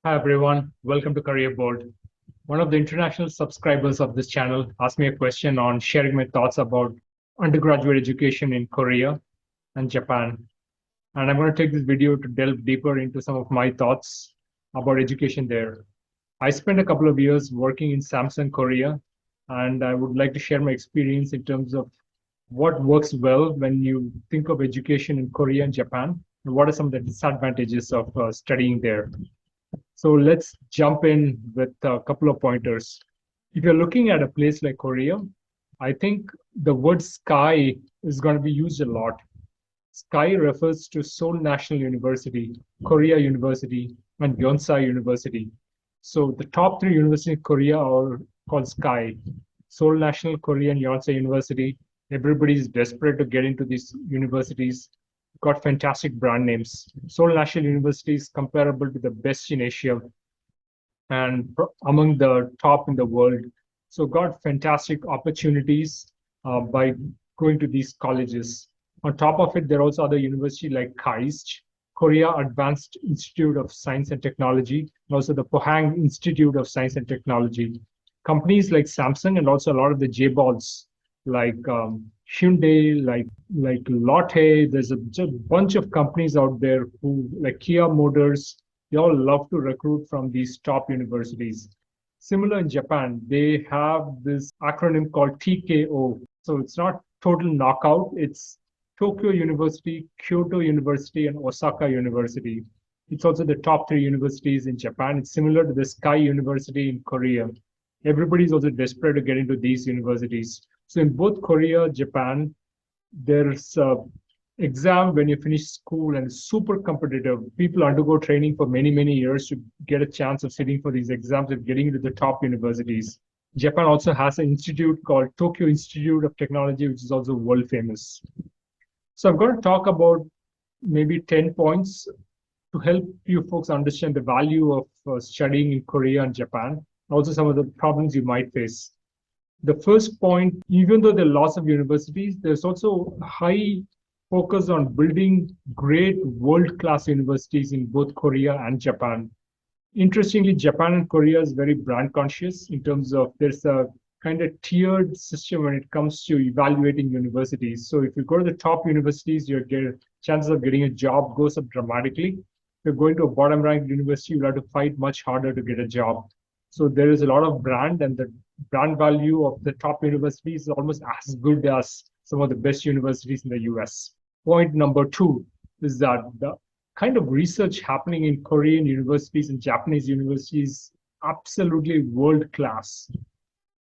Hi everyone, welcome to Career Board. One of the international subscribers of this channel asked me a question on sharing my thoughts about undergraduate education in Korea and Japan. And I'm going to take this video to delve deeper into some of my thoughts about education there. I spent a couple of years working in Samsung Korea, and I would like to share my experience in terms of what works well when you think of education in Korea and Japan, and what are some of the disadvantages of studying there. So let's jump in with a couple of pointers. If you're looking at a place like Korea, I think the word sky is going to be used a lot. Sky refers to Seoul National University, Korea University, and Yonsei University. So the top three universities in Korea are called Sky. Seoul National, Korea, and Yonsei University. Everybody is desperate to get into these universities. Got fantastic brand names. Seoul National University is comparable to the best in Asia and among the top in the world. So got fantastic opportunities by going to these colleges. On top of it, there are also other universities like KAIST, Korea Advanced Institute of Science and Technology, and also the Pohang Institute of Science and Technology. Companies like Samsung and also a lot of the J-balls like Hyundai, like Lotte. There's a bunch of companies out there who, like Kia Motors, they all love to recruit from these top universities. Similar in Japan, they have this acronym called TKO. So it's not total knockout, it's Tokyo University, Kyoto University, and Osaka University. It's also the top three universities in Japan. It's similar to the Sky University in Korea. Everybody's also desperate to get into these universities. So in both Korea, Japan, there's a exam when you finish school and it's super competitive. People undergo training for many, many years to get a chance of sitting for these exams and getting into the top universities. Japan also has an institute called Tokyo Institute of Technology, which is also world famous. So I'm going to talk about maybe 10 points to help you folks understand the value of studying in Korea and Japan, also some of the problems you might face. The first point, even though there are lots of universities, there's also a high focus on building great world-class universities in both Korea and Japan. Interestingly, Japan and Korea is very brand conscious in terms of there's a kind of tiered system when it comes to evaluating universities. So if you go to the top universities, your chances of getting a job goes up dramatically. If you're going to a bottom ranked university, you'll have to fight much harder to get a job. So there is a lot of brand, and the brand value of the top universities is almost as good as some of the best universities in the US. Point number two is that the kind of research happening in Korean universities and Japanese universities absolutely world class.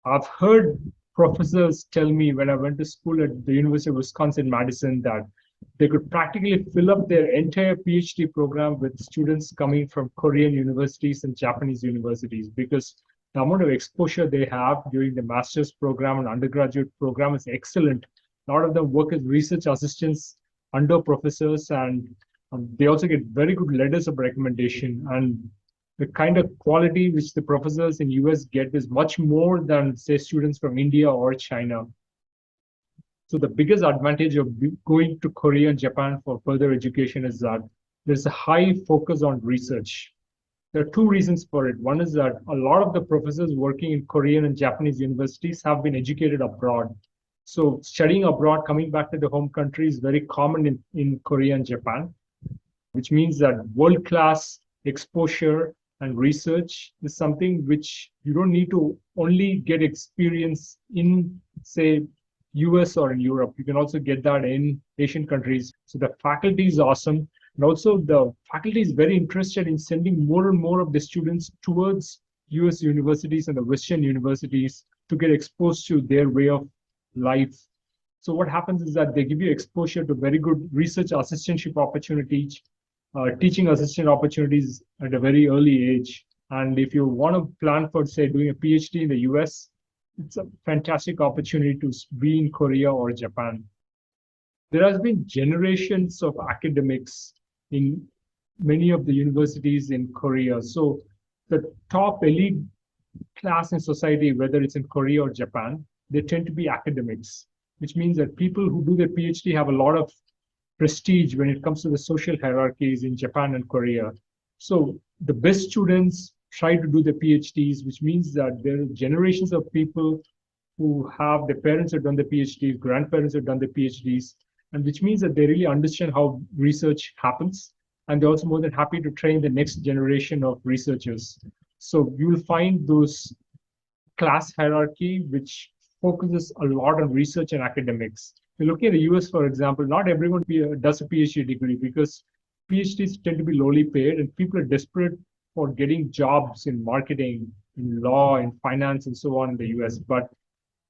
I've heard professors tell me when I went to school at the University of Wisconsin-Madison that they could practically fill up their entire PhD program with students coming from Korean universities and Japanese universities because the amount of exposure they have during the master's program and undergraduate program is excellent. A lot of them work as research assistants under professors, and they also get very good letters of recommendation. And the kind of quality which the professors in US get is much more than, say, students from India or China. So the biggest advantage of going to Korea and Japan for further education is that there's a high focus on research. There are two reasons for it. One is that a lot of the professors working in Korean and Japanese universities have been educated abroad. So studying abroad, coming back to the home country is very common in Korea and Japan, which means that world-class exposure and research is something which you don't need to only get experience in, say, US or in Europe. You can also get that in Asian countries. So the faculty is awesome. And also the faculty is very interested in sending more and more of the students towards US universities and the Western universities to get exposed to their way of life. So what happens is that they give you exposure to very good research assistantship opportunities, teaching assistant opportunities at a very early age. And if you want to plan for, say, doing a PhD in the US, it's a fantastic opportunity to be in Korea or Japan. There has been generations of academics in many of the universities in Korea. So the top elite class in society, whether it's in Korea or Japan, they tend to be academics, which means that people who do their PhD have a lot of prestige when it comes to the social hierarchies in Japan and Korea. So the best students try to do the PhDs, which means that there are generations of people who have their parents have done the PhDs, grandparents have done the PhDs, and which means that they really understand how research happens. And they're also more than happy to train the next generation of researchers. So you will find those class hierarchy, which focuses a lot on research and academics. If you look at the US, for example, not everyone does a PhD degree because PhDs tend to be lowly paid and people are desperate for getting jobs in marketing, in law, in finance, and so on in the US. But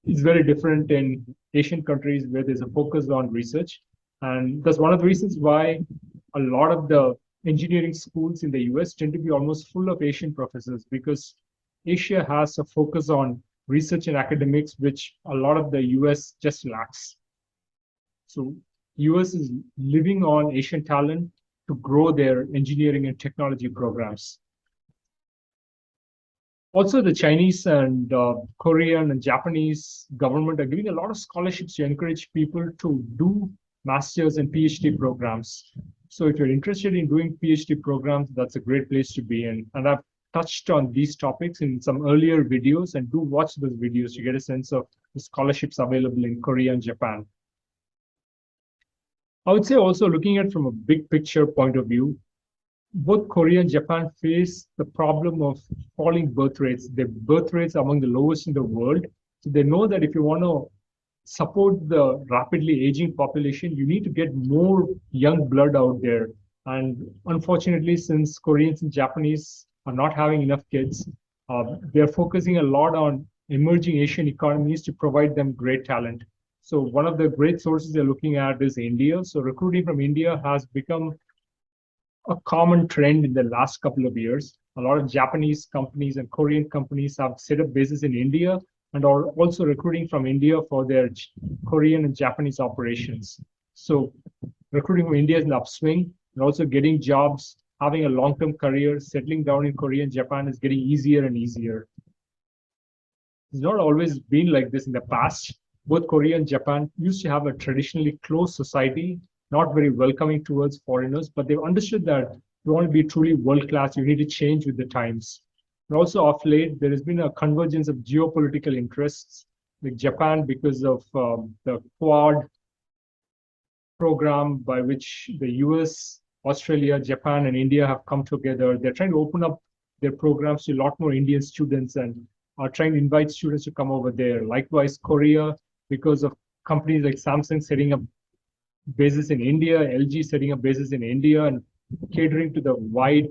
it's very different in Asian countries where there's a focus on research. And that's one of the reasons why a lot of the engineering schools in the US tend to be almost full of Asian professors because Asia has a focus on research and academics, which a lot of the US just lacks. So US is living on Asian talent to grow their engineering and technology programs. Also, the Chinese and Korean and Japanese government are giving a lot of scholarships to encourage people to do master's and PhD programs. So if you're interested in doing PhD programs, that's a great place to be in. And I've touched on these topics in some earlier videos, and do watch those videos to get a sense of the scholarships available in Korea and Japan. I would say also looking at from a big picture point of view, both Korea and Japan face the problem of falling birth rates. Their birth rates are among the lowest in the world. So they know that if you want to support the rapidly aging population, you need to get more young blood out there. And unfortunately, since Koreans and Japanese are not having enough kids, they're focusing a lot on emerging Asian economies to provide them great talent. So one of the great sources they're looking at is India. So recruiting from India has become a common trend in the last couple of years. A lot of Japanese companies and Korean companies have set up bases in India and are also recruiting from India for their Korean and Japanese operations. So recruiting from India is an upswing, and also getting jobs, having a long-term career, settling down in Korea and Japan is getting easier and easier. It's not always been like this in the past. Both Korea and Japan used to have a traditionally closed society, not very welcoming towards foreigners, but they've understood that if you want to be truly world-class, you need to change with the times. And also of late, there has been a convergence of geopolitical interests, like Japan, because of the Quad program by which the US, Australia, Japan, and India have come together. They're trying to open up their programs to a lot more Indian students and are trying to invite students to come over there. Likewise, Korea, because of companies like Samsung setting up bases in India, LG setting up bases in India and catering to the wide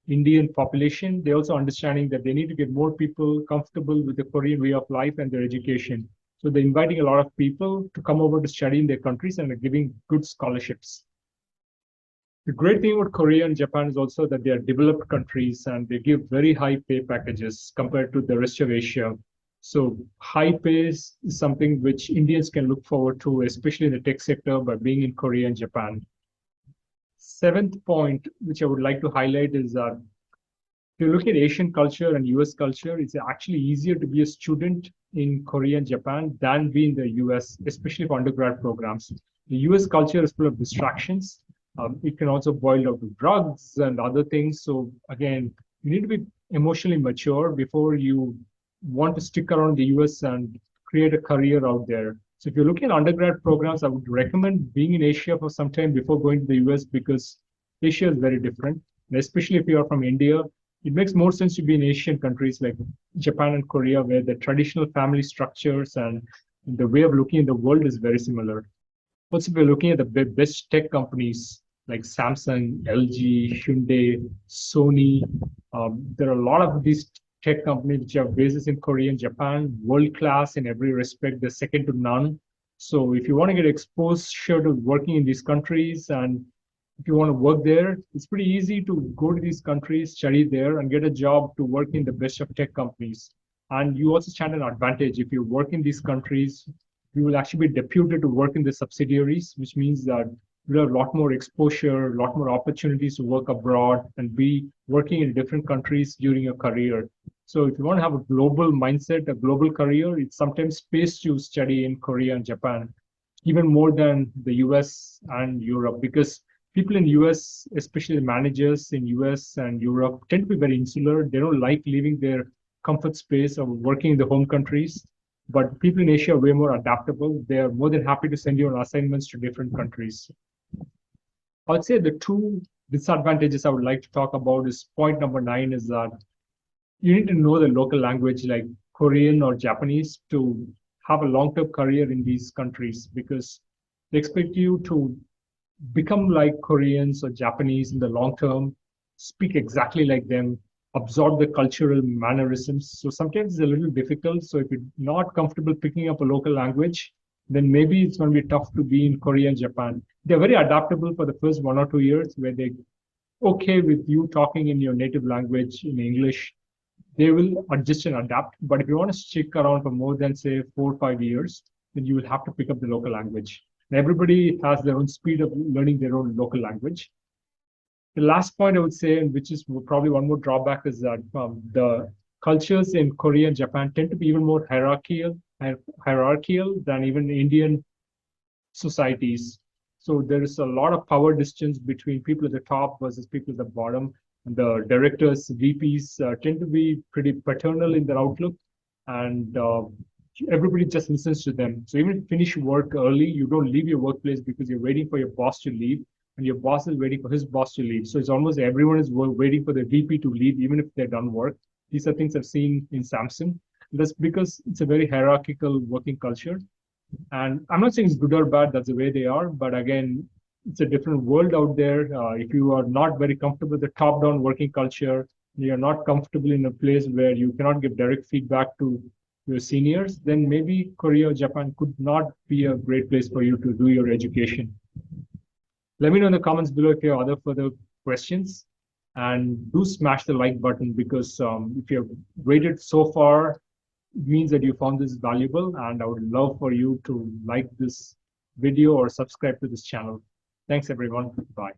Indian population. They're also understanding that they need to get more people comfortable with the Korean way of life and their education. So they're inviting a lot of people to come over to study in their countries and are giving good scholarships. The great thing about Korea and Japan is also that they are developed countries and they give very high pay packages compared to the rest of Asia. So high pay is something which Indians can look forward to, especially in the tech sector, by being in Korea and Japan. Seventh point, which I would like to highlight, is that if you look at Asian culture and US culture, it's actually easier to be a student in Korea and Japan than be in the US, especially for undergrad programs. The US culture is full of distractions. It can also boil down to drugs and other things. So again, you need to be emotionally mature before you want to stick around the US and create a career out there. So if you're looking at undergrad programs, I would recommend being in Asia for some time before going to the US because Asia is very different. And especially if you are from India, it makes more sense to be in Asian countries like Japan and Korea, where the traditional family structures and the way of looking at the world is very similar. Also, if you're looking at the best tech companies like Samsung, LG, Hyundai, Sony, there are a lot of these tech companies which have bases in Korea and Japan, world class in every respect. They're second to none. So if you want to get exposure to working in these countries and if you want to work there, it's pretty easy to go to these countries, study there, and get a job to work in the best of tech companies. And you also stand an advantage. If you work in these countries, you will actually be deputed to work in the subsidiaries, which means that you'll have a lot more exposure, a lot more opportunities to work abroad and be working in different countries during your career. So if you want to have a global mindset, a global career, it sometimes pays to study in Korea and Japan, even more than the US and Europe, because people in US, especially the managers in US and Europe, tend to be very insular. They don't like leaving their comfort space of working in the home countries. But people in Asia are way more adaptable. They are more than happy to send you on assignments to different countries. I'd say the two disadvantages I would like to talk about is point number 9 is that you need to know the local language like Korean or Japanese to have a long-term career in these countries, because they expect you to become like Koreans or Japanese in the long term, speak exactly like them, absorb the cultural mannerisms. So sometimes it's a little difficult. So if you're not comfortable picking up a local language, then maybe it's going to be tough to be in Korea and Japan. They're very adaptable for the first 1 or 2 years, where they're okay with you talking in your native language in English. They will adjust and adapt. But if you want to stick around for more than, say, 4 or 5 years, then you will have to pick up the local language. And everybody has their own speed of learning their own local language. The last point I would say, and which is probably one more drawback, is that the cultures in Korea and Japan tend to be even more hierarchical than even Indian societies. So there is a lot of power distance between people at the top versus people at the bottom. And the directors, VPs tend to be pretty paternal in their outlook, and everybody just listens to them. So even if you finish work early, you don't leave your workplace because you're waiting for your boss to leave, and your boss is waiting for his boss to leave. So it's almost everyone is waiting for the VP to leave, even if they're done work. These are things I've seen in Samsung. That's because it's a very hierarchical working culture. And I'm not saying it's good or bad, that's the way they are. But again, it's a different world out there. If you are not very comfortable with the top-down working culture, you're not comfortable in a place where you cannot give direct feedback to your seniors, then maybe Korea or Japan could not be a great place for you to do your education. Let me know in the comments below if you have other further questions. And do smash the like button, because if you've waited so far, it means that you found this valuable, and I would love for you to like this video or subscribe to this channel. Thanks, everyone. Bye.